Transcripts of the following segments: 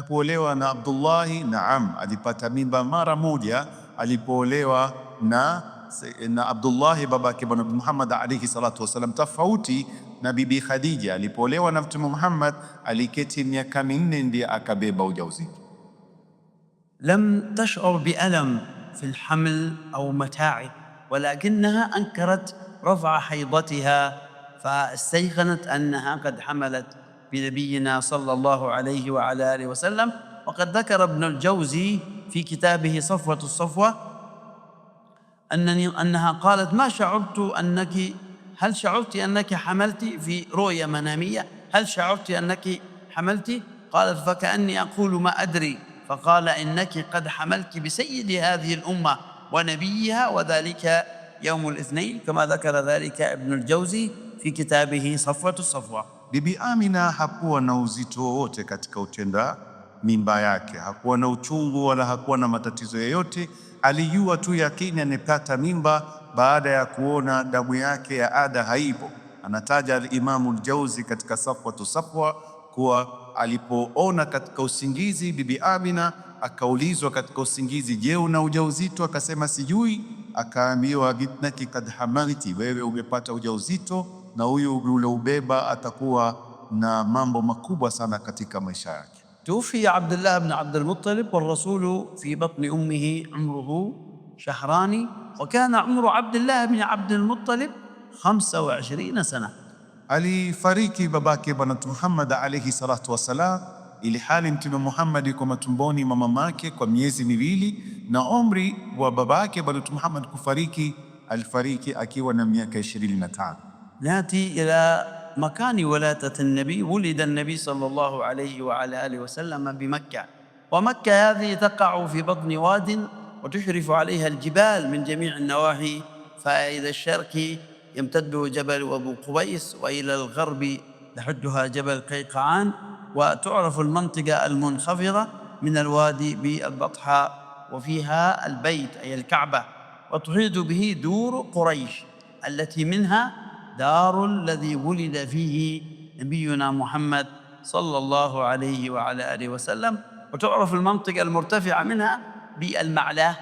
Kuolewa na Abdullahi, naam, alipata mimba mara moja alipoolewa na Abdullahi babake Bwana Muhammad alayhi salatu wasalam, tofauti na bibi Khadija. Alipoolewa na Mtume Muhammad aliketi miaka minne ndiye akabeba ujauzito. lam tash'ur bi'alam fi alhaml au mata'i walakinaha ankarat raf'a haydatiha fastayqanat annaha qad hamalat بنبينا صلى الله عليه وعلى آله وسلم. وقد ذكر ابن الجوزي في كتابه صفوة الصفوة أنها قالت: ما شعرت أنك، هل شعرت أنك حملت في رؤيا منامية؟ هل شعرت أنك حملت؟ قالت: فكأني أقول ما أدري. فقال: إنك قد حملت بسيد هذه الأمة ونبيها، وذلك يوم الاثنين، كما ذكر ذلك ابن الجوزي في كتابه صفوة الصفوة. Bibi Amina hakuwa na uzito wowote katika utenda mimba yake, hakuwa na uchungu wala hakuwa na matatizo yoyote. Alijua tu yakini anapata mimba baada ya kuona damu yake ya ada haipo. Anataja al-Imamu al-Jauzi katika Safwatu Safwa kuwa alipoona katika usingizi Bibi Amina akaulizwa katika usingizi, je, una ujauzito? Akasema sijui. Akaambiwa, gitnaki kad hamalti, wewe umepata ujauzito na huyu uliobeba atakuwa na mambo makubwa sana katika maisha yake. توفي عبد الله بن عبد المطلب والرسول في بطن أمه عمره شهران، وكان عمر عبد الله بن عبد المطلب 25 سنة. Alifariki babake Bwana Muhammad alayhi salatu wasalam, ili hali Mtume Muhammad yuko matumboni mwa mamake kwa miezi miwili, na umri wa babake Bwana Muhammad kufariki, alifariki akiwa na miaka 25. ناتي إلى مكان ولادة النبي. ولد النبي صلى الله عليه وعلى آله وسلم بمكة، ومكة هذه تقع في بطن واد وتشرف عليها الجبال من جميع النواحي. فإلى الشرق يمتد جبل أبو قبيس، وإلى الغرب يحدها جبل قيقعان، وتعرف المنطقة المنخفضة من الوادي بالبطحاء، وفيها البيت أي الكعبة، وتحيط به دور قريش التي منها دار الذي ولد فيه نبينا محمد صلى الله عليه وعلى آله وسلم. وتعرف المنطقة المرتفعة منها بالمعلاه،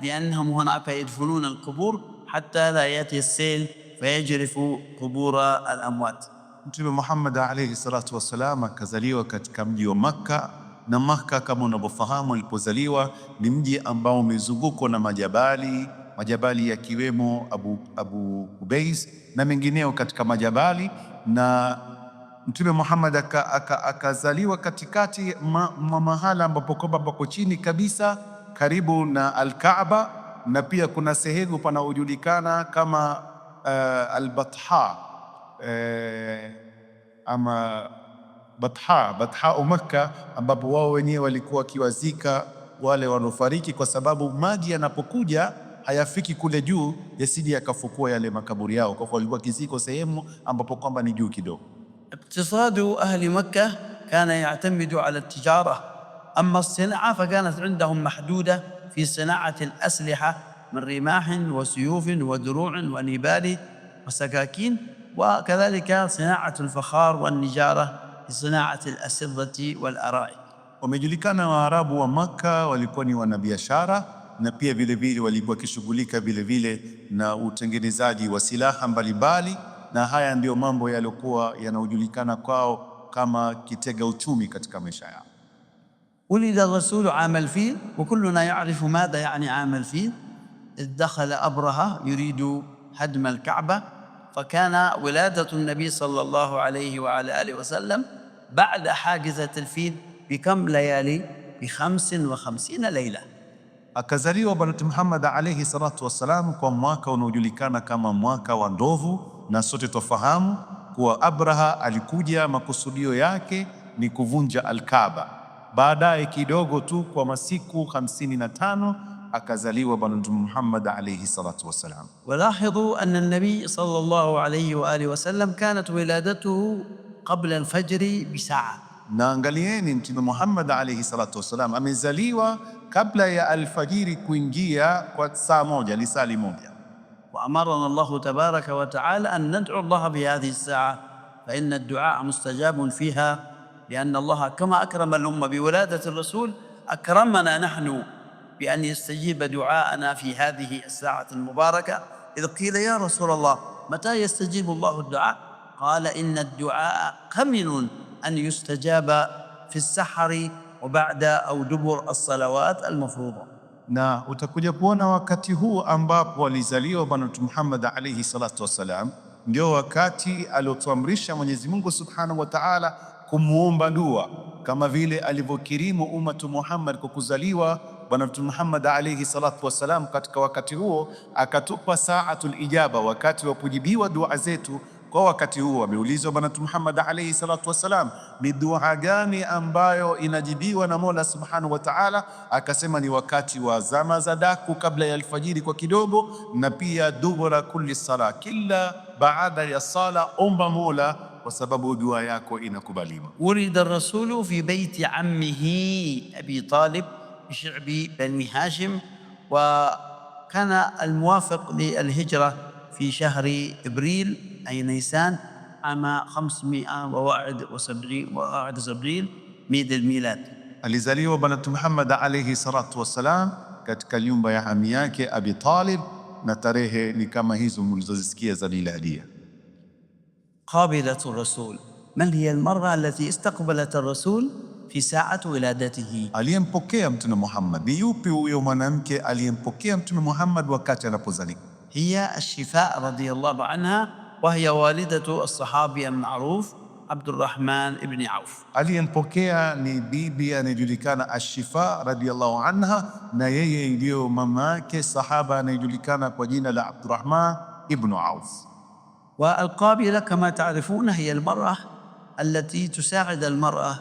لأنهم هناك يدفنون القبور حتى لا يأتي السيل فيجرف قبور الأموات. Mtume Muhammad alayhi salatu wassalam akazaliwa katika mji wa Makka, na Makka kama unavyofahamu alipozaliwa ni mji ambao umezungukwa na majabali yakiwemo Abu Qubais na mengineo katika majabali, na Mtume Muhammad akazaliwa katikati mahala ambapo kwamba pako chini kabisa karibu na Al-Kaaba, na pia kuna sehemu panaojulikana kama Al-Batha ama Batha Makka, ambapo wao wenyewe walikuwa wakiwazika wale wanofariki, kwa sababu maji yanapokuja hayafiki kule juu yasije yakafukua yale makaburi yao, kwa walikuwa kiziko sehemu ambapo kwamba ni juu kidogo. اقتصاد أهل مكة كان يعتمد على التجارة، أما الصناعة فكانت عندهم محدودة في صناعة الأسلحة من رماح وسيوف ودروع ونبال وسكاكين، وكذلك صناعة الفخار والنجارة لصناعة الأسرة والأرائك. Wamejulikana Waarabu wa Makka walikuwa ni wanabiashara, na pia vile vile walikuwa kishughulika vile vile na utengenezaji wa silaha mbalimbali, na haya ndio mambo yaliokuwa yanaojulikana kwao kama kitega uchumi katika maisha yao. ولد الرسول عام الفيل، وكلنا يعرف ماذا يعني عام الفيل، إذ دخل أبرهة يريد هدم الكعبة، فكان ولادة النبي صلى الله عليه وعلى آله وسلم بعد حاجزة الفيل بكم ليالي؟ ب55 ليلة. Akazaliwa Bwana Muhammad alayhi salatu wassalam kwa mwaka unaojulikana kama mwaka wa ndovu, na sote tofahamu kuwa Abraha alikuja, makusudio yake ni kuvunja Al-Kaaba. Baadaye kidogo tu kwa masiku 55 akazaliwa Bwana Muhammad alayhi salatu wassalam. ولاحظوا أن النبي صلى الله عليه وآله وسلم كانت ولادته قبل الفجر بساعة. Na angalieni Mtume Muhammad alayhi salatu wassalam amezaliwa kabla ya alfajiri kuingia kwa saa moja, lisali moja. وأمرنا الله تبارك وتعالى أن ندعو الله بهذه الساعة، فإن الدعاء مستجاب فيها لأن الله كما أكرم الأمة بولادة الرسول أكرمنا نحن بأن يستجيب دعاءنا في هذه الساعة المباركة. إذ قيل يا رسول الله متى يستجيب الله الدعاء؟ قال إن الدعاء كمن أن يستجاب في السحر وبعد أو دبر الصلوات المفروضة. Na utakuja kuona wakati huu ambapo alizaliwa Bwana Mtume Muhammad alayhi salatu wassalam, ndio wakati aliotuamrisha Mwenyezi Mungu Subhanahu wa Ta'ala kumuomba dua, kama vile alivyokirimu ummatu Muhammad kwa kuzaliwa Bwana Mtume Muhammad alayhi salatu wassalam. Katika wakati huo akatupa saatul ijaba, wakati wa kujibiwa dua zetu. Kwa wakati huo ameulizwa Bwana Mtume Muhammad alayhi salatu wassalam, ni dua gani ambayo inajibiwa na Mola Subhanahu wa Ta'ala? Akasema ni wakati wa zama za daku kabla ya alfajiri kwa kidogo, na pia dubura kulli sala, kila baada ya sala omba Mola kwa sababu dua yako inakubaliwa. Ulida rasulu fi baiti ammihi Abi Talib bish'bi Bani Hashim, wa kana almuwafiq lilhijra في شهر إبريل أي نيسان عام 571 ميد الميلاد. Alizaliwa Bwana Mtume Muhammad alayhi salatu wassalam katika nyumba ya ami yake Abi Talib, na tarehe ni kama hizo mlizozisikia za miladia. قابلة الرسول، من هي المرأة التي استقبلت الرسول في ساعة ولادته؟ Aliyempokea Mtume Muhammad ni yupi huyo mwanamke aliyempokea Mtume Muhammad wakati anapozaliwa? هي الشفاء رضي الله عنها، وهي والدة الصحابي المعروف عبد الرحمن بن عوف. Aliyempokea ni bibi anayejulikana Ashifa radhiyallahu anha, na yeye ndio mamake sahaba anayejulikana kwa jina la Abdurrahman ibn Auf. والقابلة كما تعرفون هي المرأة التي تساعد المرأة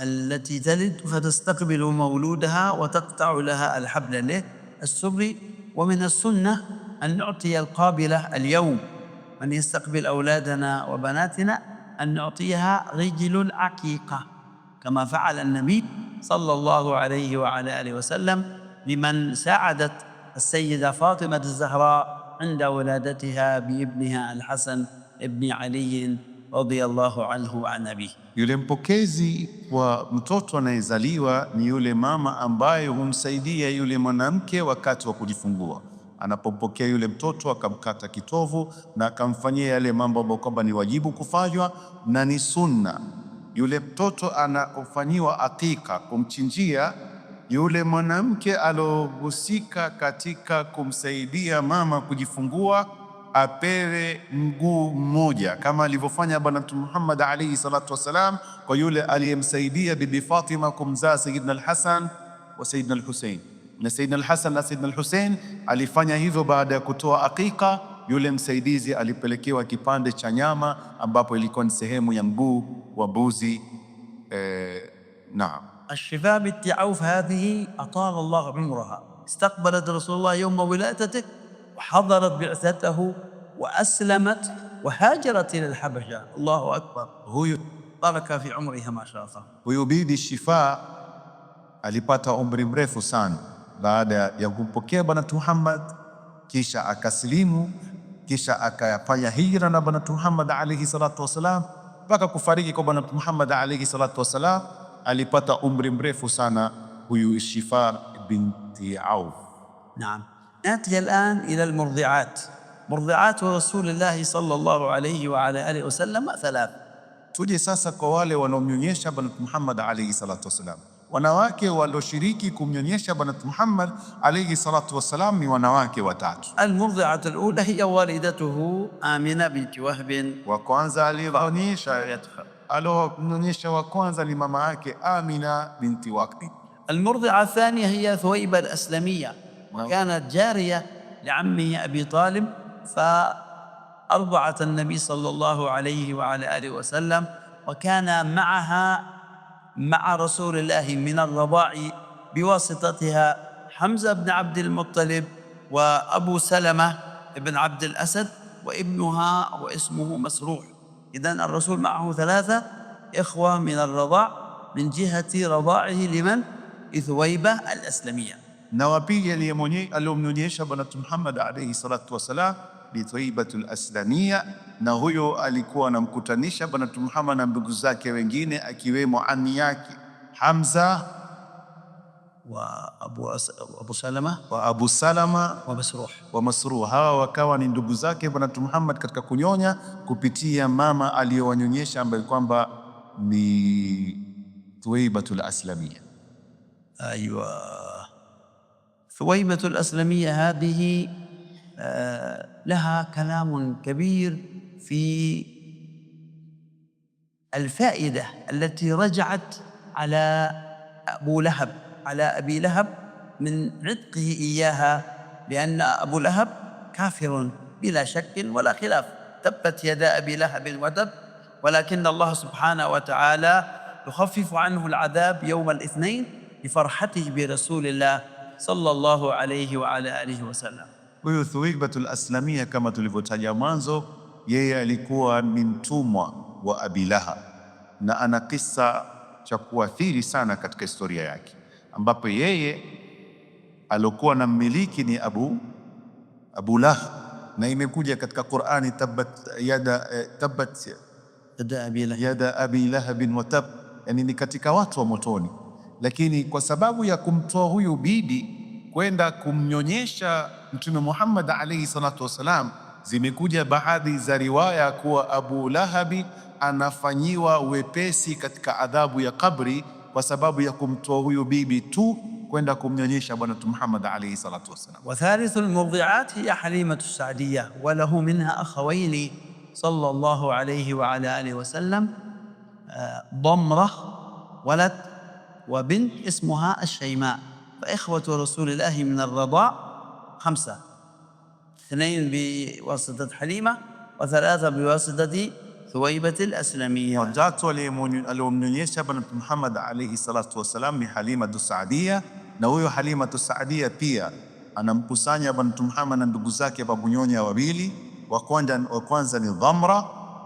التي تلد فتستقبل مولودها وتقطع لها الحبل له السري. ومن السنة أن نعطي القابلة اليوم، من يستقبل أولادنا وبناتنا أن نعطيها رجل العقيقة كما فعل النبي صلى الله عليه وعلى آله وسلم لمن ساعدت السيدة فاطمة الزهراء عند ولادتها بابنها الحسن ابن علي رضي الله عنه وعن أبيه. Yule mpokezi wa mtoto anayezaliwa ni yule mama ambaye humsaidia yule mwanamke wakati wa kujifungua. Anapompokea yule mtoto akamkata kitovu na akamfanyia yale mambo ambayo kwamba ni wajibu kufanywa na ni sunna. Yule mtoto anapofanyiwa akika, kumchinjia, yule mwanamke alohusika katika kumsaidia mama kujifungua apewe mguu mmoja, kama alivyofanya Bwana Mtume Muhammad alayhi salatu wassalam kwa yule aliyemsaidia Bibi Fatima kumzaa Sayyidina al-Hasan wa Sayyidina al-Husayn. Na Sayyidina al-Hasan na Sayyidina al-Husayn alifanya hivyo baada ya kutoa akika. Yule msaidizi alipelekewa kipande cha nyama ambapo ilikuwa ni sehemu ya mguu wa mbuzi. Naam. الشفاء بنت عوف هذه أطال الله عمرها، استقبلت رسول الله يوم ولادته وحضرت بعثته وأسلمت وهاجرت إلى الحبشة. الله أكبر. Huyu بارك في عمرها ما شاء الله. Huyu bibi Shifa alipata umri mrefu sana baada ya kumpokea Bwana Muhammad, kisha akasilimu, kisha akafanya hijra na Bwana Muhammad alayhi salatu wasalam mpaka kufariki kwa Bwana Muhammad alayhi salatu wasalam. Alipata umri mrefu sana huyu Shifa binti Auf. نعم. نأتي الآن إلى المرضعات. مرضعات رسول الله صلى الله عليه وعلى آله وسلم ثلاث. Tuje sasa kwa wale wanaomnyonyesha Bwana Muhammad alayhi salatu wasalam. Wanawake walioshiriki kumnyonyesha Bwana Muhammad alayhi salatu wasalam ni wanawake watatu. المرضعة الأولى هي والدته آمنة بنت وهب. Wa kwanza aliyonyonyesha wa kwanza ni mama yake Amina binti Wahb. المرضعة الثانية هي ثويبة الأسلمية، وكانت جارية لعمه أبي طالب، فأرضعت النبي صلى الله عليه وعلى آله وسلم، وكان معها مع رسول الله من الرضاع بواسطتها حمزة بن عبد المطلب وأبو سلمة بن عبد الأسد وابنها واسمه مسروح. إذن الرسول معه ثلاثة إخوة من الرضاع من جهة رضاعه لمن؟ ثويبة الأسلمية. Na wa pili aliyomnyonyesha Bwana Muhammad alayhi salatu wasalam bi Thawaibatul Aslamia, na huyo alikuwa anamkutanisha Bwana Mtume Muhammad na ndugu zake wengine akiwemo ami yake Hamza wa Abu Salama wa Masruh. Hawa wakawa ni ndugu zake Bwana Mtume Muhammad katika kunyonya kupitia mama aliyowanyonyesha ambaye kwamba ni Thawaibatul Aslamia. Aywa, Thawaibatul Aslamia hadhihi laha kalamun kabir fi alfaida allati raja'at ala أبي لهب من عتقه إياها، لأن أبو لهب كافر بلا شك ولا خلاف، تبت يدا أبي لهب وتب، ولكن الله سبحانه وتعالى يخفف عنه العذاب يوم الاثنين لفرحته برسول الله صلى الله عليه وعلى آله وسلم. Huyu Thawaibatul Aslamia kama tulivyotaja mwanzo, yeye alikuwa ni mtumwa wa Abi Lahab na ana kisa cha kuathiri sana katika historia yake, ambapo yeye alikuwa na mmiliki ni Abu Lahab, na imekuja katika Qur'ani tabbat yada abi lahab wa tab, yani ni katika watu wa motoni. Lakini kwa sababu ya kumtoa huyu bibi kwenda kumnyonyesha Mtume Muhammad alayhi salatu wasalam, zimekuja baadhi za riwaya kuwa Abu Lahabi anafanyiwa wepesi katika adhabu ya kabri kwa sababu ya kumtoa huyu bibi tu kwenda kumnyonyesha Bwana Mtume Muhammad alayhi salatu wasalam. Wa thalithul murdi'at hiya Halimatu Sa'diyah wa lahu minha akhawayn sallallahu alayhi wa ala alihi wa sallam, Damra walad wa bint ismuha Ash-Shayma, fa ikhwatu rasulillahi min ar-rida' 5, 2 biwasitati Halima wa 3 biwasitati Thawaibatul Aslamia. Watatu aliomnyonyesha Bwana Mtume Muhammad alayhi salatu wasalam ni Halimatu Saadia, na huyo Halimatu Saadia pia anamkusanya Bwana Mtume Muhammad na ndugu zake babu nyonya wawili. Wa kwanza ni Dhamra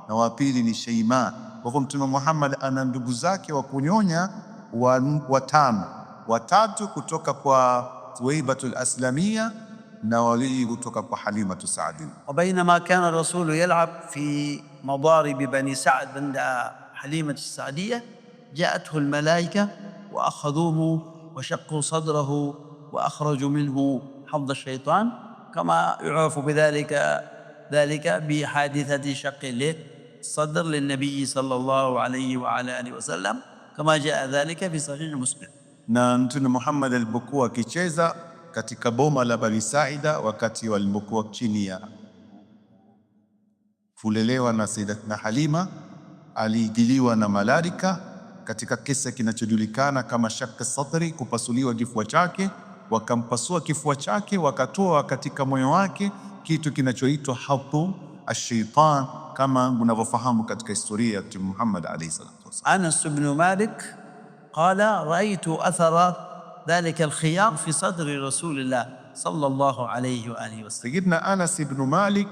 na wa pili ni Shayma. Kwa hivyo Mtume Muhammad ana ndugu zake wa kunyonya watano, watatu kutoka kwa Thawaibatul Aslamia na wawili kutoka kwa Halimatu Saadia. Wa bainama kana rasulu yal'ab fi مضارب بني سعد عند حليمة السعدية، جاءته الملائكة وأخذوه وشقوا صدره وأخرجوا منه حظ الشيطان، كما يعرف ذلك بحادثة شق الصدر للنبي صلى الله عليه وعلى آله وسلم، كما جاء ذلك في صحيح مسلم. Na Mtume Muhammad alipokuwa akicheza katika boma la Bani Saida, wakati walipokuwa chini ya kulelewa na Sayyidatina Halima, aliingiliwa na malaika katika kisa kinachojulikana kama shaqqa sadri, kupasuliwa kifua chake. Wakampasua kifua chake, wakatoa katika moyo wake kitu kinachoitwa hadhu ash-shaytan, kama unavyofahamu katika historia ya Mtume Muhammad alayhi salatu wasallam. Anas ibn Malik qala ra'aytu athara dhalika al-khiyar fi sadri rasulillah sallallahu alayhi wa alihi wasallam. Sayyidina Anas ibn Malik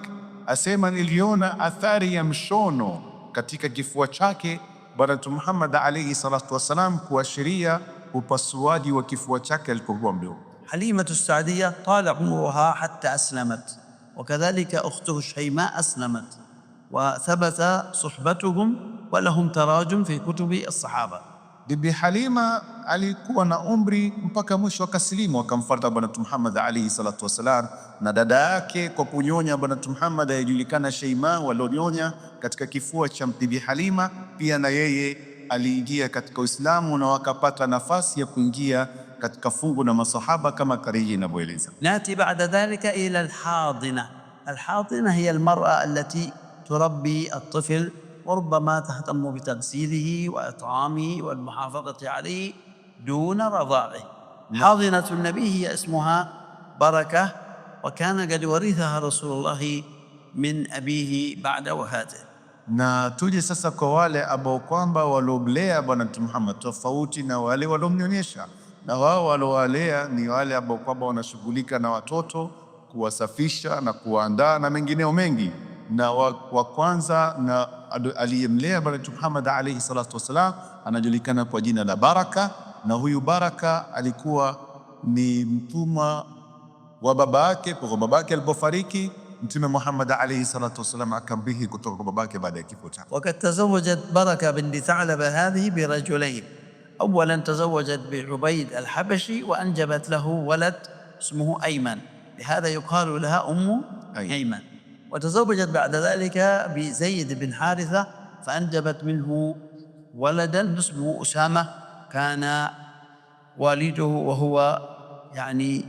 asema niliona athari ya mshono katika kifua chake Bwana Mtume Muhammad alayhi salatu wasalam, kuashiria upasuaji wa kifua chake alipokuwa mdogo. Halimatu Sa'diyah tala umruha hatta aslamat, wa kadhalika ukhtuhu Shayma aslamat, wa thabata suhbatuhum wa lahum tarajum fi kutubi as-sahaba. Bibi Halima alikuwa na umri mpaka mwisho akasilimu, akamfuata Bwana Mtume Muhammad alayhi salatu wasalam, na dada yake kwa kunyonya Bwana Mtume Muhammad alijulikana Shayma, walionyonya katika kifua cha Bibi Halima, pia na yeye aliingia katika Uislamu na wakapata nafasi ya kuingia katika fungu na masahaba kama kariji inavyoeleza. Nati baada dhalika ila alhadina. Alhadina hiya almar'a allati turabbi at-tifl وربما تهتم بتغسيله وإطعامه والمحافظة عليه دون رضاعه. حاضنة النبي هي اسمها بركة، وكان قد ورثها رسول الله من أبيه بعد وفاته. Na tuje sasa kwa wale ambao kwamba walomlea Bwana Mtume Muhammad, tofauti na wale walomnyonyesha. Na wao walowalea ni wale ambao kwamba wanashughulika na watoto, kuwasafisha na kuwaandaa na mengineo mengi. Na wa kwanza na aliyemlea Bwana Mtume Muhammad alayhi salatu wasalam anajulikana kwa jina la Baraka, na huyu Baraka alikuwa ni mtumwa wa baba yake. Kwa baba yake alipofariki, Mtume Muhammad alayhi salatu wasalam akamrithi kutoka kwa babake baada ya kifo chake. Wakad tazawajat Baraka binti Thalaba hadhihi birajulayn. Awalan tazawajat bi'Ubayd al-Habashi wa anjabat lahu walad ismuhu Ayman, lihadha yuqalu laha Ummu Ayman. وتزوجت بعد ذلك بزيد بن حارثة فأنجبت منه ولدا اسمه أسامة، كان والده وهو يعني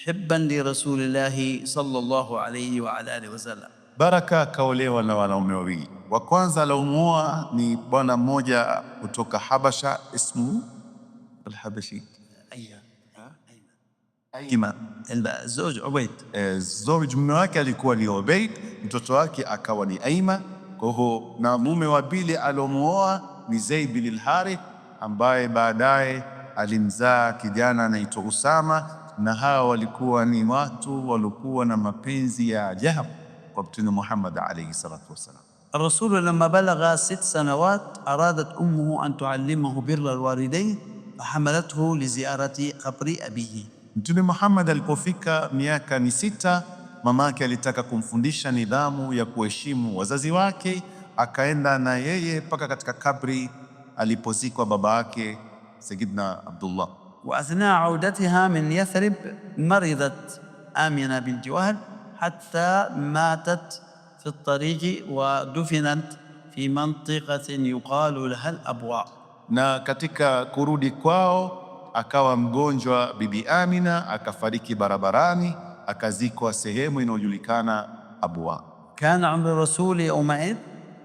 حبا لرسول الله صلى الله عليه وعلى آله وسلم. Baraka akaolewa na wanaume wawili. Wa kwanza aliomuoa ni bwana mmoja kutoka Habasha, ismu al-Habashi Ayman, الزوج عبيد. Zawj mume wake alikuwa ni Ubayd, mtoto wake akawa ni Ayman. Kwa hiyo na mume wa pili aliomuoa ni Zaid bin al-Harith ambaye baadaye alimzaa kijana anaitwa Usama, na hawa walikuwa ni watu waliokuwa na mapenzi ya ajabu kwa Mtume Muhammad alayhi salatu wasalam. الرسول لما بلغ 6 سنوات أرادت أمه أن تعلمه بر الوالدين فحملته لزيارة قبر أبيه. Mtume Muhammad alipofika miaka ni 6, mamake alitaka kumfundisha nidhamu ya kuheshimu wazazi wake, akaenda na yeye mpaka katika kabri alipozikwa baba yake Sayyidina Abdullah. وأثناء عودتها من يثرب مرضت آمنة بنت وهب حتى ماتت في الطريق ودفنت في منطقة يقال لها الأبواء. Na katika kurudi kwao akawa mgonjwa bibi Amina, akafariki barabarani, akazikwa sehemu inayojulikana Abwa. كان عمر الرسول يومئذ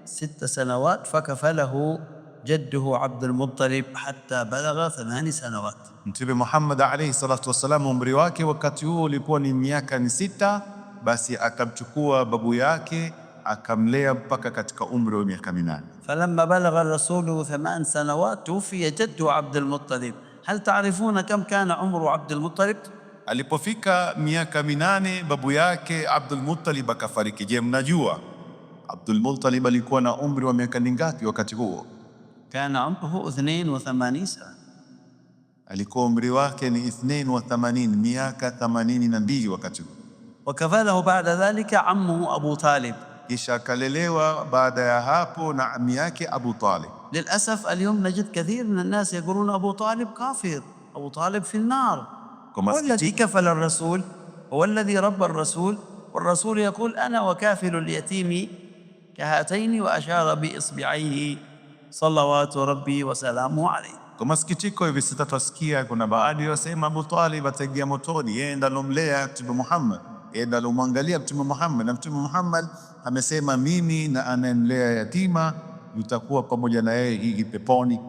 6 سنوات فكفله جده عبد المطلب حتى بلغ 8 سنوات. Mtume Muhammad alayhi salatu wasalam umri wake wakati huo ulikuwa ni miaka ni 6, basi akamchukua babu yake akamlea mpaka katika umri wa miaka 8. فلما بلغ الرسول 8 سنوات توفي جده عبد المطلب. هل تعرفون كم كان عمر عبد المطلب؟ Alipofika miaka 8 babu yake Abdul Muttalib akafariki. Je, mnajua Abdul Muttalib alikuwa na umri wa miaka mingapi wakati huo? كان عمره 82 سنة. Alikuwa umri wake ni 82, miaka 82 wakati huo. وكفله بعد ذلك عمه أبو طالب. Kisha akalelewa baada ya hapo na ami yake Abu Talib. للأسف اليوم نجد كثير من الناس يقولون أبو طالب كافر، أبو طالب في النار. هو الذي كفل الرسول، هو الذي ربى الرسول، والرسول يقول أنا وكافل اليتيم كهاتين وأشار بإصبعيه صلوات ربي وسلامه عليه. Kwa masikitiko hivi sasa tutasikia kuna baadhi wasema Abu Talib ataingia motoni, yeye ndo alomlea Mtume Muhammad, yeye ndo alomwangalia Mtume Muhammad, na Mtume Muhammad amesema mimi na anayemlea yatima nitakuwa pamoja na yeye hii peponi.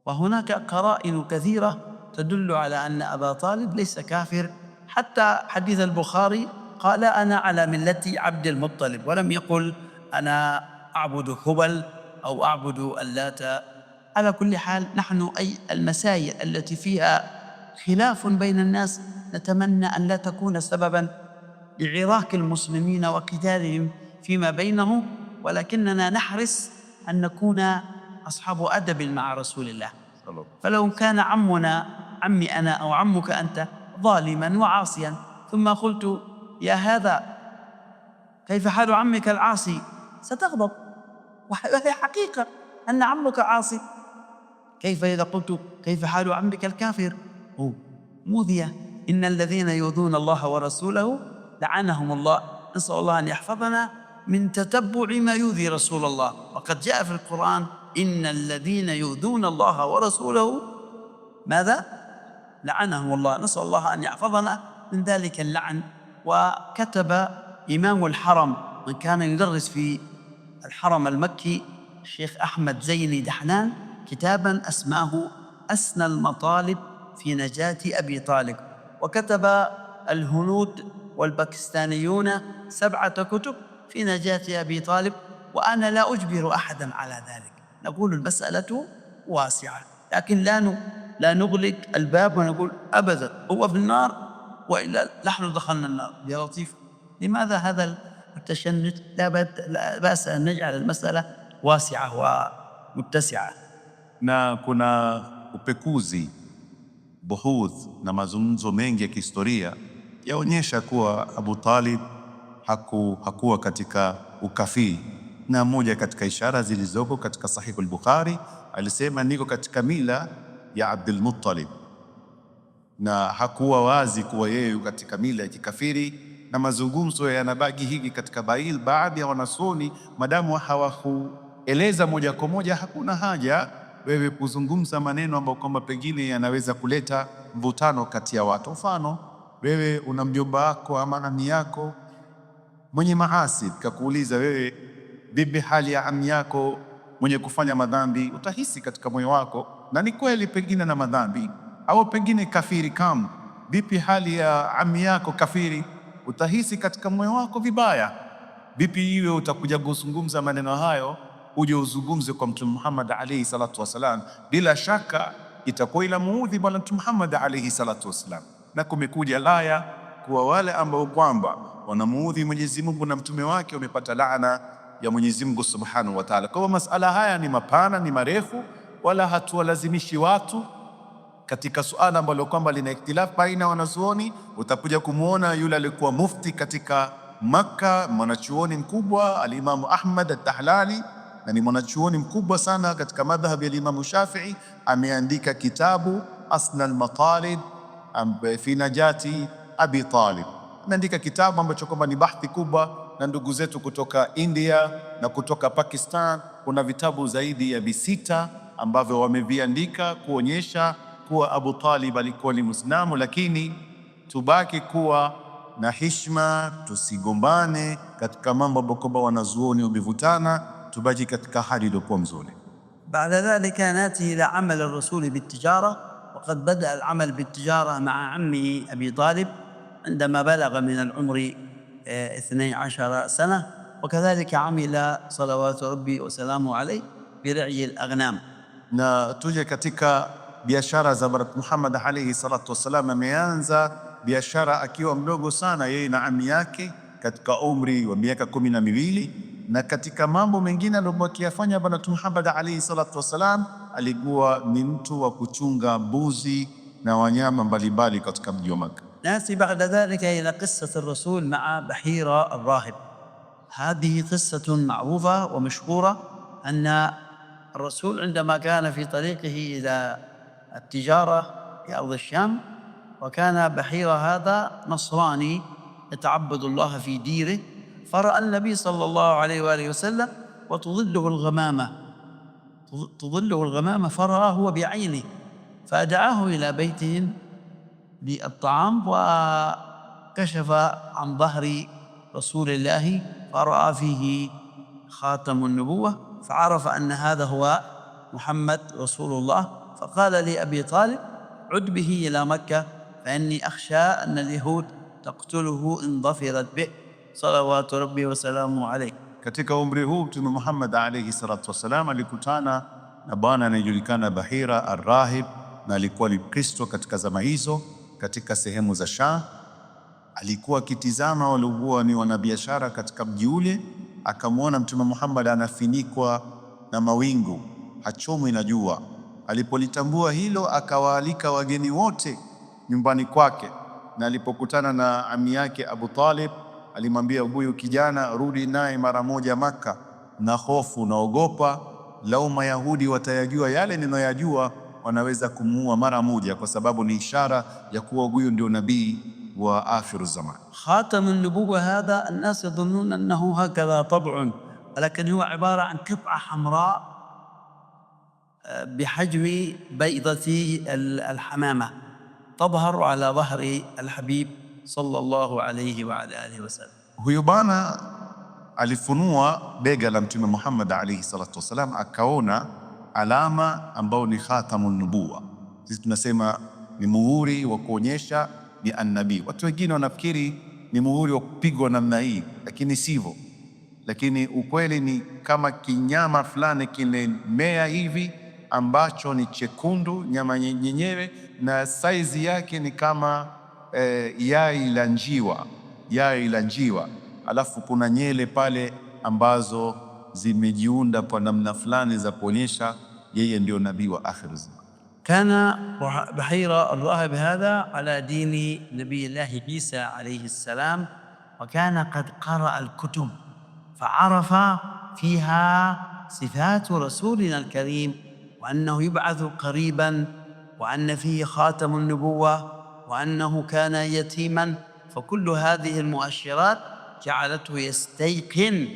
وهناك قرائن كثيرة تدل على أن أبا طالب ليس كافر. حتى حديث البخاري قال أنا على ملة عبد المطلب، ولم يقل أنا أعبد هبل أو أعبد اللات. على كل حال نحن أي المسائل التي فيها خلاف بين الناس نتمنى أن لا تكون سببا لعراك المسلمين وقتالهم فيما بينهم، ولكننا نحرص أن نكون أصحاب أدب مع رسول الله. فلو كان عمي أنا أو عمك أنت ظالما وعاصيا ثم قلت يا هذا كيف حال عمك العاصي، ستغضب، وهي حقيقة أن عمك عاصي. كيف إذا قلت كيف حال عمك الكافر؟ موذية. إن الذين يؤذون الله ورسوله لعنهم الله. نسأل الله أن يحفظنا من تتبع ما يؤذي رسول الله. وقد جاء في القرآن إن الذين يؤذون الله ورسوله ماذا؟ لعنهم الله. نسأل الله أن يحفظنا من ذلك اللعن. وكتب إمام الحرم من كان يدرس في الحرم المكي الشيخ أحمد زيني دحنان كتابا أسماه أسنى المطالب في نجاة أبي طالب. وكتب الهنود والباكستانيون 7 كتب في نجاة أبي طالب. وأنا لا أجبر أحدا على ذلك، نقول المسألة واسعة، لكن لا نغلق الباب ونقول أبدا هو في النار وإلا نحن دخلنا النار. يا لطيف، لماذا هذا التشنج؟ لا بأس أن نجعل المسألة واسعة ومتسعة. Na kuna upekuzi, buhuth na mazungumzo mengi ya kihistoria yaonyesha kuwa Abu Talib hakuwa katika ukafiri. Na moja katika ishara zilizoko katika Sahih al-Bukhari alisema niko katika mila ya Abdul Muttalib, na hakuwa wazi kuwa yeye katika mila ya kikafiri. Na mazungumzo yanabaki hiki katika baadhi ya wanazuoni, madamu hawakueleza moja kwa moja, hakuna haja wewe kuzungumza maneno ambayo kwamba pengine yanaweza kuleta mvutano kati ya watu. Mfano, wewe una mjomba wako ama ami yako mwenye maasi, kakuuliza wewe, vipi hali ya ami yako mwenye kufanya madhambi? Utahisi katika moyo wako, na ni kweli pengine na madhambi, au pengine kafiri kama, vipi hali ya ami yako kafiri? Utahisi katika moyo wako vibaya. Vipi iwe utakuja kuzungumza maneno hayo, uje uzungumze kwa Mtume Muhammad alayhi salatu wasalam, bila shaka itakuwa inamuudhi Bwana Mtume Muhammad alayhi salatu wasalam. Na kumekuja aya kuwa wale ambao kwamba wanamuudhi Mwenyezi Mungu na mtume wake wamepata laana ya Mwenyezi Mungu Subhanahu wa Ta'ala. Kwa masala haya ni mapana, ni marefu, wala hatuwalazimishi watu katika suala ambalo kwamba lina ikhtilafu baina wanazuoni. Utakuja kumuona yule alikuwa mufti katika Makka, mwanachuoni mkubwa al-Imam Ahmad al-Tahlali, na ni mwanachuoni mkubwa sana katika madhhabi ya Imam Shafi'i. Ameandika kitabu Asna al-Matalib fi Najati Abi Talib. Ameandika kitabu ambacho kwamba ni bahthi kubwa, na ndugu zetu kutoka India na kutoka Pakistan kuna vitabu zaidi ya 6 ambavyo wameviandika kuonyesha kuwa Abu Talib alikuwa ni Muislamu. Lakini tubaki kuwa na heshima, tusigombane katika mambo ambayo kwamba wanazuoni wamevutana, tubaki katika hali iliyokuwa mzuri. بعد ذلك ناتي إلى عمل الرسول بالتجارة. وقد بدأ العمل بالتجارة مع عمه أبي طالب عندما بلغ من العمر 12 سنة، وكذلك عمل صلوات ربي وسلامه عليه برعي الأغنام. Na tuje katika biashara za Bwana Muhammad alayhi salatu wasalam. Ameanza biashara akiwa mdogo sana, yeye na ami yake katika umri wa miaka 12, na katika mambo mengine aliyokuwa akiyafanya Bwana Muhammad alayhi salatu wasalam, alikuwa ni mtu wa kuchunga mbuzi na wanyama mbalimbali katika mji wa Makka. نأتي بعد ذلك إلى قصة الرسول مع بحيرة الراهب. هذه قصة معروفة ومشهورة، أن الرسول عندما كان في طريقه إلى التجارة في أرض الشام، وكان بحيرة هذا نصراني يتعبد الله في ديره، فرأى النبي صلى الله عليه وآله وسلم وتظله الغمامة، فرآه هو بعينه، فدعاه إلى بيتهم للطعام، وكشف عن ظهر رسول الله فرأى فيه خاتم النبوة، فعرف أن هذا هو محمد رسول الله، فقال لأبي طالب: عد به إلى مكة، فإني أخشى أن اليهود تقتله إن ظفرت به، صلوات ربي وسلامه عليه. Katika umri huu Mtume Muhammad alayhi salatu wasalam alikutana na bwana anayejulikana Bahira Ar-Rahib, na alikuwa ni Kristo katika zama hizo katika sehemu za Sham. Alikuwa akitizama waliokuwa ni wanabiashara katika mji ule, akamwona Mtume Muhammad anafinikwa na mawingu, hachomwi na jua. Alipolitambua hilo, akawaalika wageni wote nyumbani kwake, na alipokutana na ami yake Abu Talib, alimwambia huyu kijana, rudi naye mara moja Makka, na hofu naogopa lau Mayahudi watayajua yale ninayoyajua, wanaweza kumuua mara moja, kwa sababu ni ishara ya kuwa huyu ndio nabii wa akhiru zaman. خاتم النبوة هذا الناس يظنون أنه هكذا طبع، ولكن هو عبارة عن قطعة حمراء بحجم بيضة الحمامة تظهر على ظهر الحبيب صلى الله عليه وعلى آله وسلم. Huyu bwana alifunua bega la Mtume Muhammad alayhi salatu wasalam, akaona alama ambao ni khatamun nubuwa. Sisi tunasema ni muhuri wa kuonyesha ni annabii. Watu wengine wanafikiri ni muhuri wa kupigwa namna hii, lakini sivyo. Lakini ukweli ni kama kinyama fulani kinemea hivi ambacho ni chekundu, nyama yenyewe, na saizi yake ni kama yai la njiwa, alafu kuna nyele pale ambazo zimejiunda kwa namna fulani za kuonyesha yeye ndio nabii wa akhir zaman. كان بحيرة الراهب هذا على دين نبي الله عيسى عليه السلام، وكان قد قرأ الكتب فعرف فيها صفات رسولنا الكريم، وأنه يبعث قريبا، وأن فيه خاتم النبوة، وأنه كان يتيما. فكل هذه المؤشرات جعلته يستيقن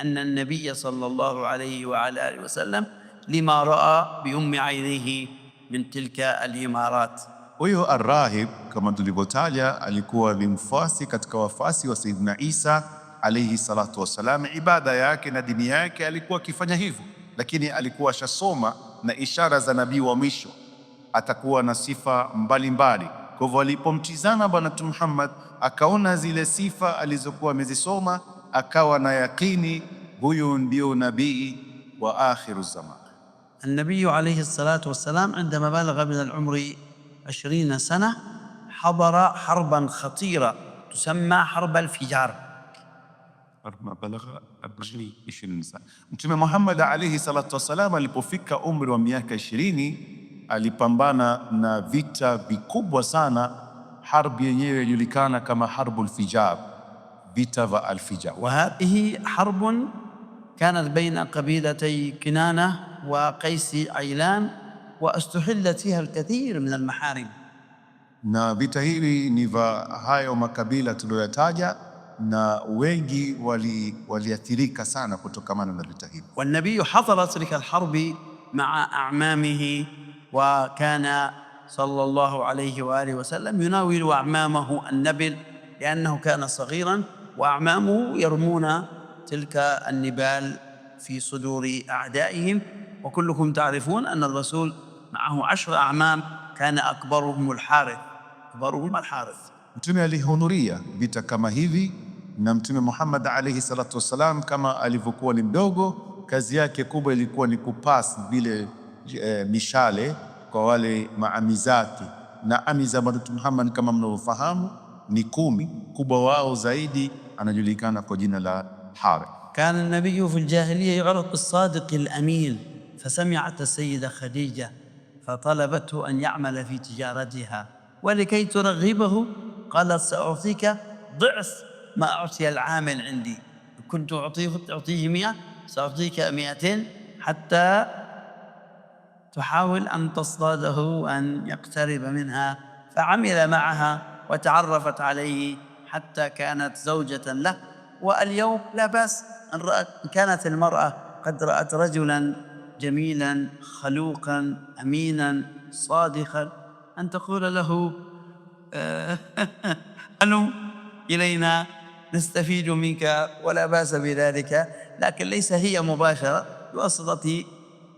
أن النبي صلى الله عليه وعلى آله وسلم لما رأى بأم عينيه من تلك الإمارات. Huyo Arrahib kama tulivyotaja alikuwa ni mfuasi katika wafuasi wa Sayyidina Isa alayhi salatu wassalam. Ibada yake na dini yake alikuwa akifanya hivyo, lakini alikuwa ashasoma na ishara za nabii wa mwisho, atakuwa na sifa mbalimbali. Kwa hivyo alipomtizama Bwana Mtume Muhammad akaona zile sifa alizokuwa amezisoma, akawa na yakini huyu ndio nabii wa akhiru zaman. النبي عليه الصلاة والسلام عندما بلغ من العمر 20 سنة حضر حربا خطيرة تسمى حرب الفجار. Mtume Muhammad alayhi salatu wassalam alipofika umri wa miaka 20 alipambana na vita vikubwa sana. Harbi yenyewe ilijulikana kama harbul fijar, vita vya al-Fijar. وهذه حرب كانت بين قبيلتي كنانة وقيس عيلان، واستحلت فيها الكثير من المحارم. Na vita hili ni vya hayo makabila tuliyotaja, na wengi waliathirika sana kutokamana na vita hili. والنبي حضر تلك الحرب مع أعمامه، وكان صلى الله عليه وآله وسلم يناول أعمامه النبل لأنه كان صغيرا، وأعمامه يرمون تلك النبال في صدور أعدائهم. وكلكم تعرفون أن الرسول معه 10 أعمام، كان أكبرهم الحارث. Mtume alihudhuria vita kama hivi, na Mtume Muhammad alayhi salatu wassalam kama alivyokuwa ni mdogo, kazi yake kubwa ilikuwa ni kupas vile mishale kwa wale maami zake. Na ami za Mtume Muhammad kama mnavyofahamu ni 10, kubwa wao zaidi anajulikana kwa jina la Harith. كان النبي في الجاهلية يعرف بالصادق الأمين، فسمعت السيدة خديجة فطلبته أن يعمل في تجارتها، ولكي ترغبه قالت سأعطيك ضعف ما أعطي العامل عندي، كنت أعطيه 100 سأعطيك 200 حتى تحاول أن تصطاده وأن يقترب منها. فعمل معها وتعرفت عليه حتى كانت زوجة له. واليوم لا بأس أن كانت المرأة قد رأت رجلا جميلا خلوقا أمينا صادقا أن تقول له هلم إلينا نستفيد منك، ولا بأس بذلك، لكن ليس هي مباشرة، بواسطة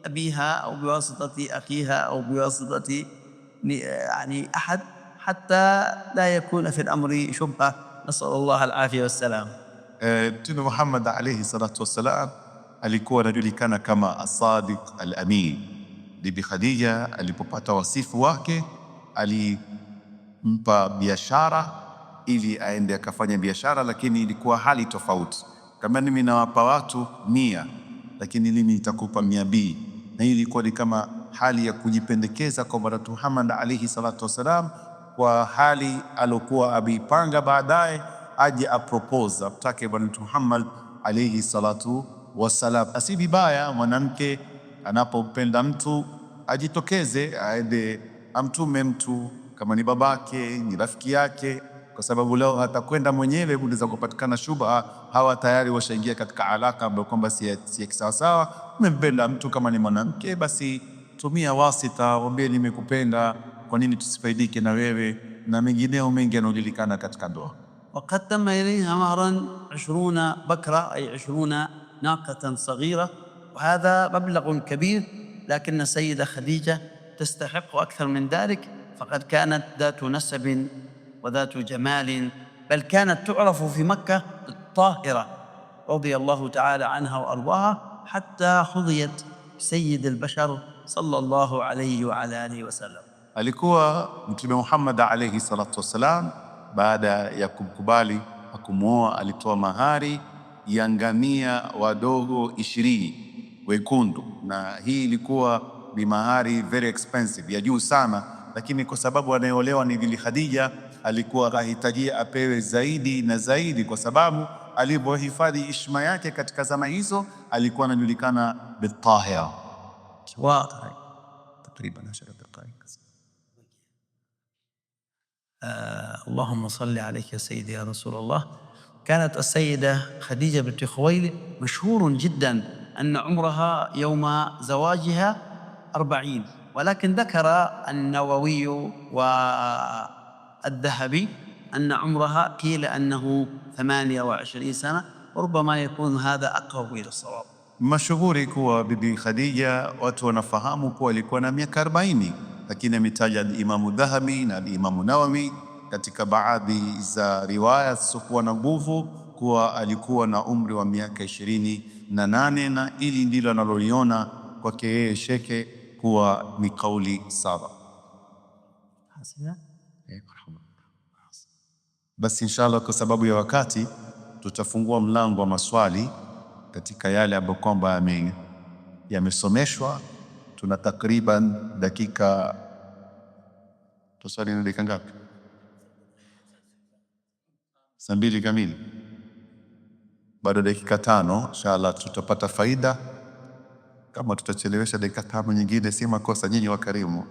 أبيها أو بواسطة أخيها أو بواسطة يعني أحد، حتى لا يكون في الأمر شبهة. نسأل الله العافية والسلام. Mtume Muhammad alayhi salatu wassalam alikuwa anajulikana kama as-Sadiq al-Amin. Bibi Khadija alipopata wasifu wake alimpa biashara ili aende akafanya biashara, lakini ilikuwa hali tofauti. Kama mimi nawapa watu 100, lakini mimi nitakupa 200. Na hii ilikuwa ni kama hali ya kujipendekeza kwa Bwana Muhammad alayhi salatu wassalam, kwa hali alokuwa ameipanga baadaye aje apropose amtake Bwana Muhammad alayhi salatu wassalam. Si vibaya mwanamke anapompenda mtu ajitokeze aende amtume mtu, kama ni babake, ni rafiki yake, kwa sababu leo hatakwenda mwenyewe, unaweza kupatikana shubha, hawa tayari washaingia katika alaka ambayo kwamba si sawasawa. Umempenda mtu, kama ni mwanamke, basi tumia wasita, mwambie nimekupenda, kwa nini tusifaidike na wewe, na mengineo mengi yanayojulikana katika ndoa. وقد تم إليها مهرا 20 بكرة، أي 20 ناقة صغيرة، وهذا مبلغ كبير، لكن السيدة خديجة تستحق أكثر من ذلك، فقد كانت ذات نسب وذات جمال، بل كانت تعرف في مكة الطاهرة رضي الله تعالى عنها وأرضاها، حتى حظيت سيد البشر صلى الله عليه وعلى آله وسلم. Alikuwa Mtume Muhammad alayhi salatu wassalam, baada ya kumkubali akumuoa, alitoa mahari ya ngamia wadogo 20 wekundu, na hii ilikuwa ni mahari very expensive, ya juu sana lakini kwa sababu anayeolewa ni Bibi Khadija, alikuwa ahitajia apewe zaidi na zaidi, kwa sababu alivyohifadhi heshima yake katika zama hizo, alikuwa anajulikana bitahir. Takriban 10 دقائق. اللهم صل عليك يا سيدي يا رسول الله. كانت السيدة خديجة بنت خويلد مشهور جدا أن عمرها يوم زواجها 40، ولكن ذكر النووي والذهبي أن عمرها قيل أنه 28 سنة، وربما يكون هذا أقرب إلى الصواب. Mashuhuri kuwa Bibi Khadija watu wanafahamu kuwa alikuwa na miaka 40, lakini ametaja Imamu Dhahabi na Imamu Nawawi katika baadhi za riwaya zisizokuwa na nguvu kuwa alikuwa na umri wa miaka 28, na ili ndilo analoliona kwake yeye sheke kuwa ni kauli sawa. Basi inshallah, kwa sababu ya wakati, tutafungua mlango wa maswali katika yale ambayo kwamba yamesomeshwa. Tuna takriban dakika, tuswali na dakika ngapi? 2 kamili, bado dakika 5. Inshallah tutapata faida. Kama tutachelewesha dakika 5 nyingine, si makosa, nyinyi wakarimu,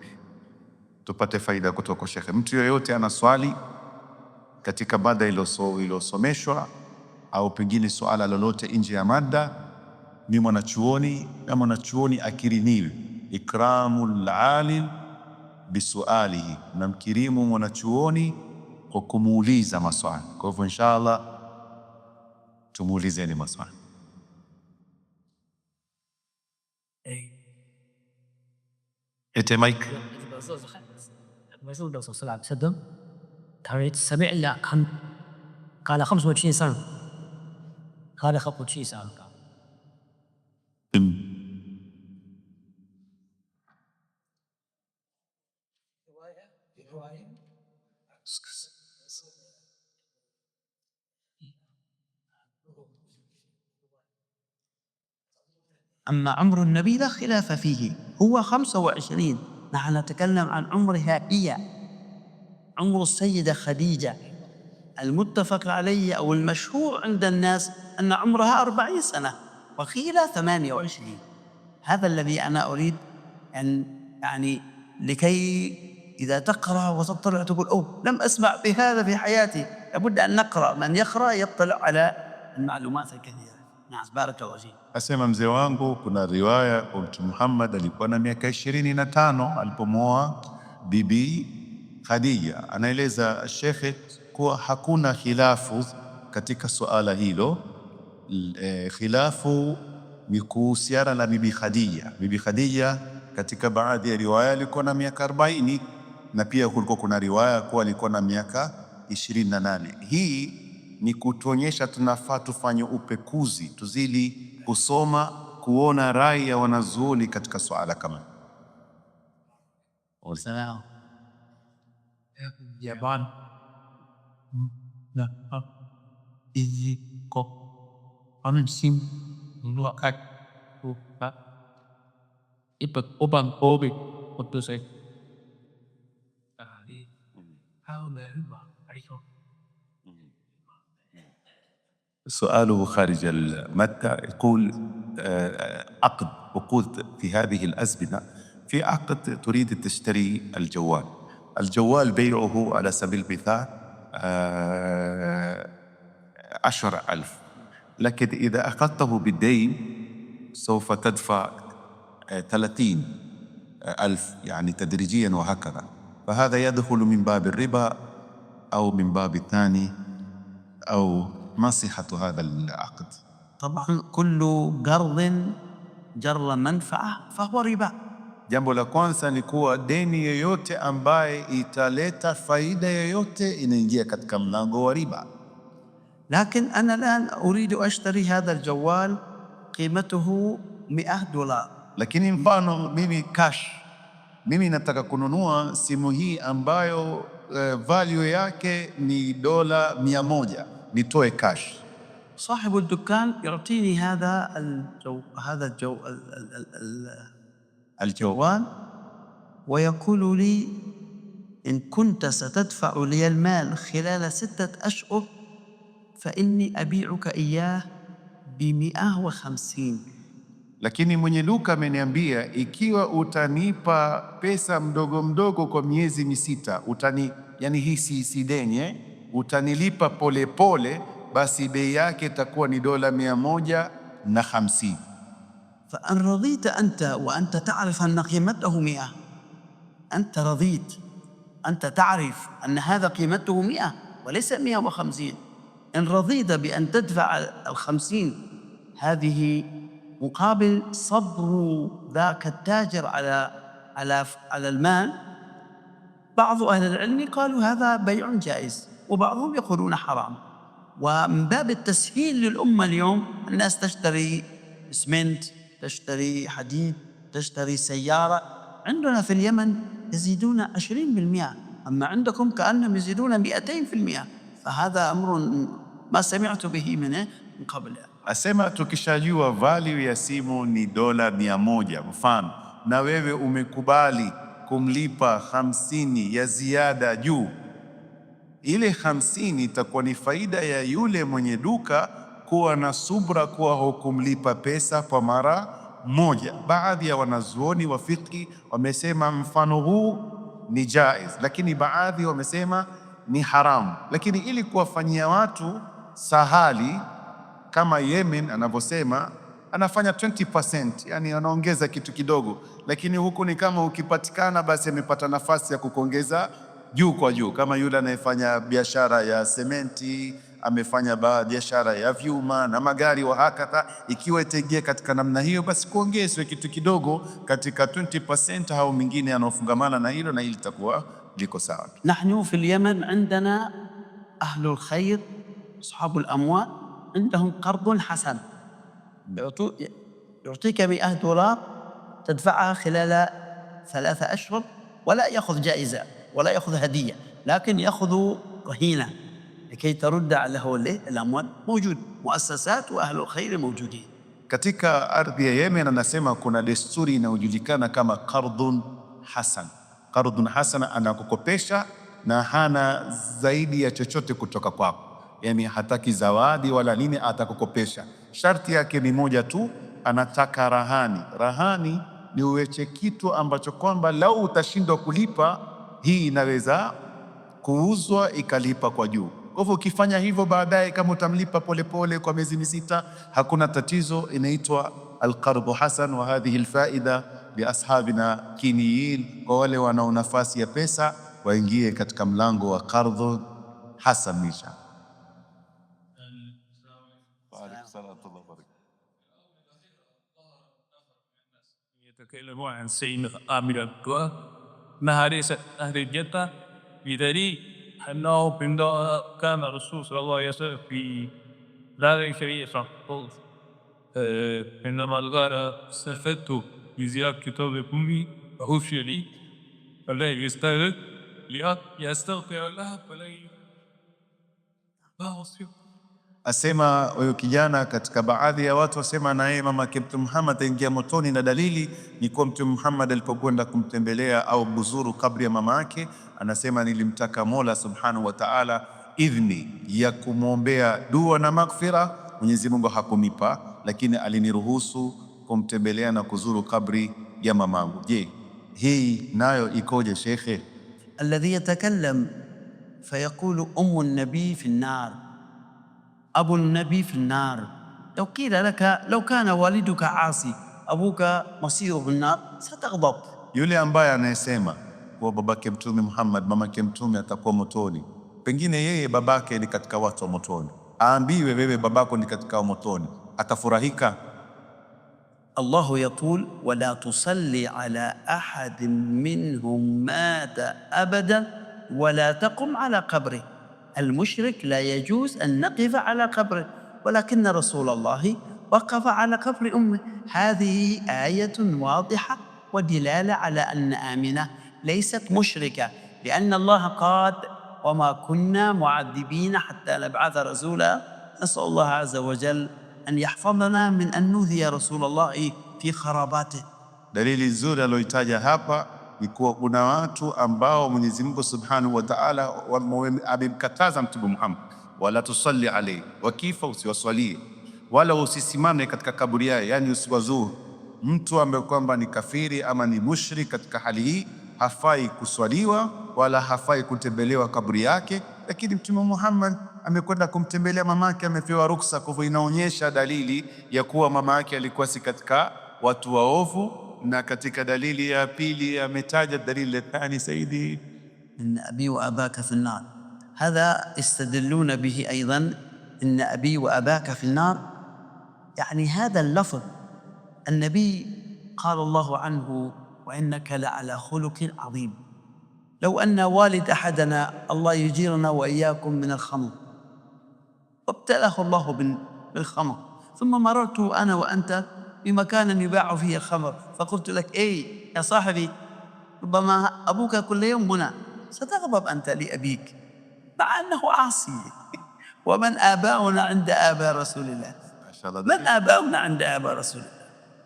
tupate faida kutoka kwa shekhe. Mtu yoyote ana swali katika mada iliyosomeshwa au pengine suala lolote nje ya mada, ni mwanachuoni na mwanachuoni akirimiwi. Ikramul alim bisualihi, na mkirimu mwanachuoni kwa kumuuliza maswali. Kwa hivyo inshallah tumuulizeni maswali. ete mike الرسول صلى الله عليه وسلم سمع لا قال 25 سنة، قال 25 سنة. أما عمر النبي لا خلاف فيه، هو 25. نحن نتكلم عن عمرها هي، عمر السيدة خديجة المتفق عليه أو المشهور عند الناس أن عمرها 40 سنة، وقيل 28. هذا الذي أنا أريد أن يعني لكي إذا تقرأ وتطلع تقول أوه لم أسمع بهذا في حياتي. لابد أن نقرأ، من يقرأ يطلع على المعلومات الكثيرة. نعم، بارك الله فيك. Asema mzee wangu, kuna riwaya kwa Mtume Muhammad alikuwa na miaka 25 alipomwoa Bibi Khadija. Anaeleza shekhe kuwa hakuna khilafu katika suala hilo. Khilafu ni kuhusiana na Bibi Khadija. Bibi Khadija katika baadhi ya riwaya alikuwa na miaka 40, na pia kulikuwa kuna riwaya kuwa alikuwa na miaka 28. Hii ni kutuonyesha tunafaa tufanye upekuzi, tuzili kusoma, kuona rai ya wanazuoni katika swala kama والسلام يابان لا إذا كو أنا سيم نوعك وها إبك أبان أوبي وتوسي هاو مهما أيكو. سؤاله خارج المادة يقول عقود في هذه الأزمنة، في عقد تريد تشتري الجوال بيعه على سبيل المثال 10,000، لكن إذا أخذته بالدين سوف تدفع 30,000 يعني تدريجيا وهكذا. فهذا يدخل من باب الربا أو من باب الثاني، أو ما صحة هذا العقد؟ طبعا كل قرض جر منفعة فهو ربا. Jambo la kwanza ni kuwa deni yoyote ambaye italeta faida yoyote inaingia katika mlango wa riba. لكن أنا الآن أريد أشتري هذا الجوال قيمته $100. Lakini mfano mimi cash, mimi nataka kununua simu hii ambayo value yake ni $100, nitoe cash. صاحب الدكان يعطيني الجوال ويقول لي إن كنت ستدفع لي المال خلال 6 أشهر فإني أبيعك إياه ب150. Lakini mwenye duka ameniambia, ikiwa utanipa pesa mdogo mdogo kwa miezi misita, yani hii si deni, utanilipa pole pole, basi bei yake itakuwa ni $150. فأن رضيت أنت وأنت تعرف أن قيمته 100، أنت رضيت، أنت تعرف أن هذا قيمته 100 وليس 150. إن رضيت بأن تدفع 50 هذه مقابل صبر ذاك التاجر على المال، بعض أهل العلم قالوا هذا بيع جائز وبعضهم يقولون حرام. ومن باب التسهيل للأمة اليوم الناس تشتري إسمنت، تشتري حديد، تشتري سيارة. عندنا في اليمن يزيدون 20%، أما عندكم كأنهم يزيدون 200%. فهذا أمر ما سمعت به من قبل. Asema tukishajua value ya simu ni $100 mfano, na wewe umekubali kumlipa 50 ya ziada juu, ile 50 itakuwa ni faida ya yule mwenye duka kuwa na subra, kuwa hukumlipa pesa kwa mara moja. Baadhi ya wanazuoni wa fiqh wamesema mfano huu ni jaiz, lakini baadhi wamesema ni haramu. Lakini ili kuwafanyia watu sahali, kama Yemen anavyosema, anafanya 20%, yani anaongeza kitu kidogo, lakini huku ni kama ukipatikana basi amepata nafasi ya kukuongeza juu kwa juu. Kama yule anayefanya biashara ya sementi, amefanya biashara ya vyuma na magari wa hakadha, ikiwa itaingia katika namna hiyo, basi kuongezwe kitu kidogo katika 20% au mingine anaofungamana na hilo, na hili litakuwa liko sawa. Nahnu fi al-Yaman indana ahlul khair ashabul amwal عندهم قرض حسن، يعطيك $100 تدفعها خلال 3 أشهر، ولا يأخذ جائزة ولا يأخذ هدية، لكن يأخذ رهينة لكي ترد له الأموال. موجود مؤسسات وأهل الخير موجودين. Katika ardhi ya Yemen anasema kuna desturi inayojulikana kama qardun hasan. Qardun hasan, anakukopesha na hana zaidi ya chochote kutoka kwako, yani hataki zawadi wala nini, atakukopesha. Sharti yake ni moja tu, anataka rahani. Rahani ni uweche kitu ambacho kwamba lau utashindwa kulipa, hii inaweza kuuzwa ikalipa kwa juu. Kwa hivyo ukifanya hivyo baadaye, kama utamlipa polepole kwa miezi misita, hakuna tatizo. Inaitwa alqardhu hasan. Wa hadhihi alfaida li ashabina kiniyin, kwa wale wanao nafasi ya pesa waingie katika mlango wa qardhu hasan. Misha يتكلمون عن سيدنا عامل الدعاء مهارس أهل الجنة، بدليل أنه عندما كان الرسول صلى الله عليه وسلم في ذلك الشريف عندما قال استفدت بزيارة كتاب أمي فخشي لي فلا يستغرق يستغفر الله فلا يصير. Asema huyo kijana, katika baadhi ya watu wasema na yeye mama Mtume Muhammad aingia motoni, na dalili ni kwa Mtume Muhammad alipokwenda kumtembelea au kuzuru kabri ya mama yake, anasema nilimtaka Mola Subhanahu wa Ta'ala idhni ya kumwombea dua na maghfira. Mwenyezi Mungu hakunipa, lakini aliniruhusu kumtembelea na kuzuru kabri ya mamangu. Je, hii nayo ikoje shekhe? Alladhi yatakallam fayaqulu ummu an-nabi fi an-nar أبو النبي في النار، لو قيل لك لو كان والدك عاصي أبوك مصيره في النار ستغضب. Yule ambaye anayesema kwa babake Mtume Muhammad, mamake Mtume atakuwa motoni, pengine yeye babake ni katika watu wa motoni, aambiwe wewe babako ni katika motoni, atafurahika? Allahu yaqul wala tusalli ala ahadin minhum mata abadan wala taqum ala qabrihi. المشرك لا يجوز أن نقف على قبره، ولكن رسول الله وقف على قبر أمه. هذه آية واضحة ودلالة على أن آمنة ليست مشركة، لأن الله قال وما كنا معذبين حتى نبعث رسولا. نسأل الله عز وجل أن يحفظنا من أن نؤذي رسول الله في خراباته. Dalili nzuri aliyoitaja hapa ni kuwa kuna watu ambao Mwenyezi Mungu Subhanahu wa Ta'ala amemkataza Mtume Muhammad, wala tusalli alayhi, wakifa usiwaswalie wala usisimame katika kaburi yake, yani usiwazuru. Mtu ambaye kwamba ni kafiri ama ni mushrik, katika hali hii hafai kuswaliwa wala hafai kutembelewa kaburi yake. Lakini Mtume Muhammad amekwenda kumtembelea mamake, amepewa ruksa. Kwa hivyo inaonyesha dalili ya kuwa mama yake alikuwa si katika watu waovu. Na katika dalili ya pili ametaja dalili ya thani saidi, inna abi wa abaka fi an-nar. Hadha yastadilluna bihi aidan, inna abi wa abaka fi an-nar. Yani hadha al-lafz النبي قال الله عنه وإنك لعلى خلق عظيم. لو أن والد أحدنا الله يجيرنا وإياكم من الخمر وابتلاه الله بالخمر، ثم مررت أنا وأنت بمكان يباع فيه الخمر فقلت لك يا صاحبي ربما أبوك كل يوم هنا، ستغضب أنت لأبيك مع أنه عاصي. ومن آباؤنا عند آباء رسول الله؟ من آباؤنا عند آباء رسول الله؟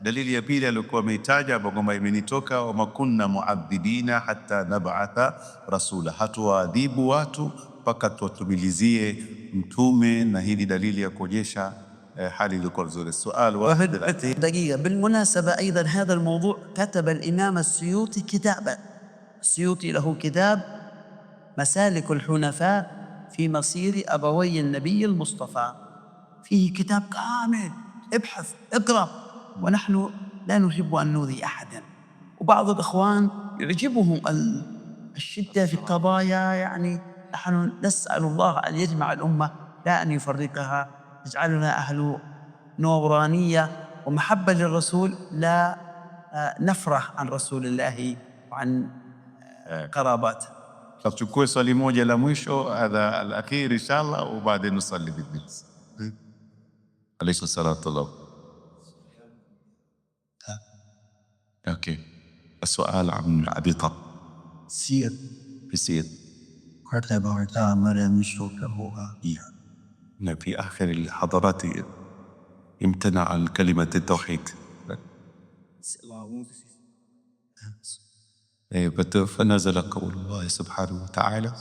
Dalili ya pili alikuwa ameitaja kwamba imenitoka wa makunna muadhibina hatta nab'atha rasula, hatuwaadhibu watu mpaka tuwatumilizie mtume. Na hii dalili ya kuonyesha hali ilikuwa nzuri. Swali دقيقة بالمناسبة أيضا هذا الموضوع كتب الإمام السيوطي كتابا. السيوطي له كتاب مسالك الحنفاء في مصير أبوي النبي المصطفى، فيه كتاب كامل، ابحث اقرأ. ونحن لا نحب أن نؤذي أحدا، وبعض الإخوان يعجبهم الشدة في القضايا. يعني نحن نسأل الله أن يجمع الأمة لا أن يفرقها، يجعلنا أهل نورانية ومحبة للرسول، لا نفرح عن رسول الله وعن قراباته. Tuchukue swali moja la mwisho, hadha al-akhir inshallah, wa baadaye nusalli bidnis. Alayhi salatu wa اوكي. السؤال عن ابي طالب. سير في سير كتب وتامر من شوكه في اخر الحضارات امتنع عن كلمة التوحيد، فنزل قول الله سبحانه وتعالى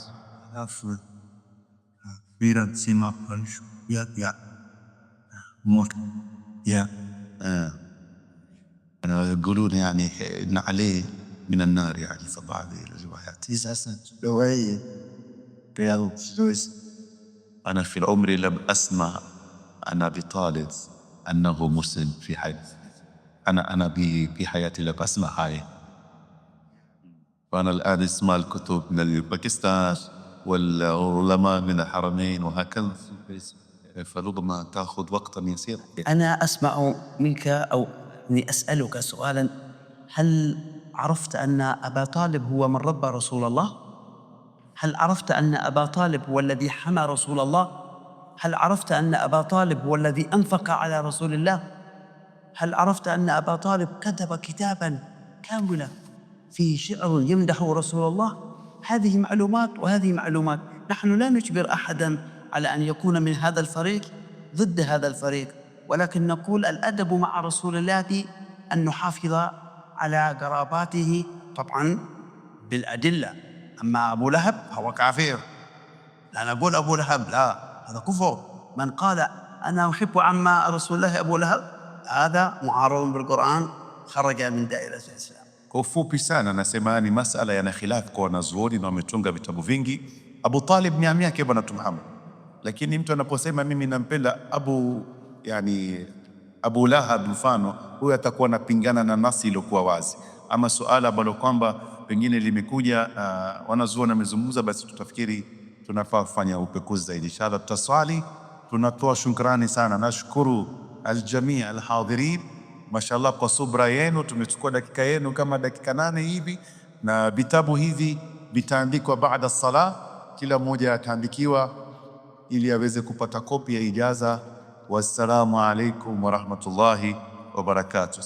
أنا يقولون يعني إن عليه من النار، يعني في بعض الروايات. أنا في العمر لم أسمع عن أبي طالب أنه مسلم في حياتي. أنا في حياتي لم أسمع هاي. وأنا الآن أسمع الكتب من باكستان والعلماء من الحرمين وهكذا، فربما تأخذ وقتا يسير. أنا أسمع منك أو أني أسألك سؤالا، هل عرفت أن أبا طالب هو من ربى رسول الله؟ هل عرفت أن أبا طالب هو الذي حمى رسول الله؟ هل عرفت أن أبا طالب هو الذي أنفق على رسول الله؟ هل عرفت أن أبا طالب كتب كتابا كاملا فيه شعر يمدح رسول الله؟ هذه معلومات وهذه معلومات. نحن لا نجبر أحدا على أن يكون من هذا الفريق ضد هذا الفريق، ولكن نقول الأدب مع رسول الله أن نحافظ على قراباته طبعا بالأدلة. أما أبو لهب هو كافر، لا نقول أبو لهب لا، هذا كفر. من قال أنا أحب عم رسول الله أبو لهب هذا معارض بالقرآن، خرج من دائرة الإسلام. Kwa ufupi sana nasema ni masala yana khilaf kwa wanazuoni na wametunga vitabu vingi. Abu Talib ni ami yake bwana Mtume Muhammad, lakini mtu anaposema mimi nampenda Abu Lahab mfano, huyo atakuwa anapingana na nasi iliyokuwa wazi. Ama suala ambalo kwamba pengine limekuja wanazuoni wamezungumza, basi tutafikiri tunafaa kufanya upekuzi zaidi. Inshallah tutaswali. Tunatoa shukrani sana, nashukuru aljamii alhadhirin, mashallah kwa subra yenu. Tumechukua dakika yenu kama dakika 8 hivi, na vitabu hivi vitaandikwa baada sala, kila mmoja ataandikiwa ili aweze kupata kopi ya ijaza. Wassalamu alaikum warahmatullahi wabarakatuh.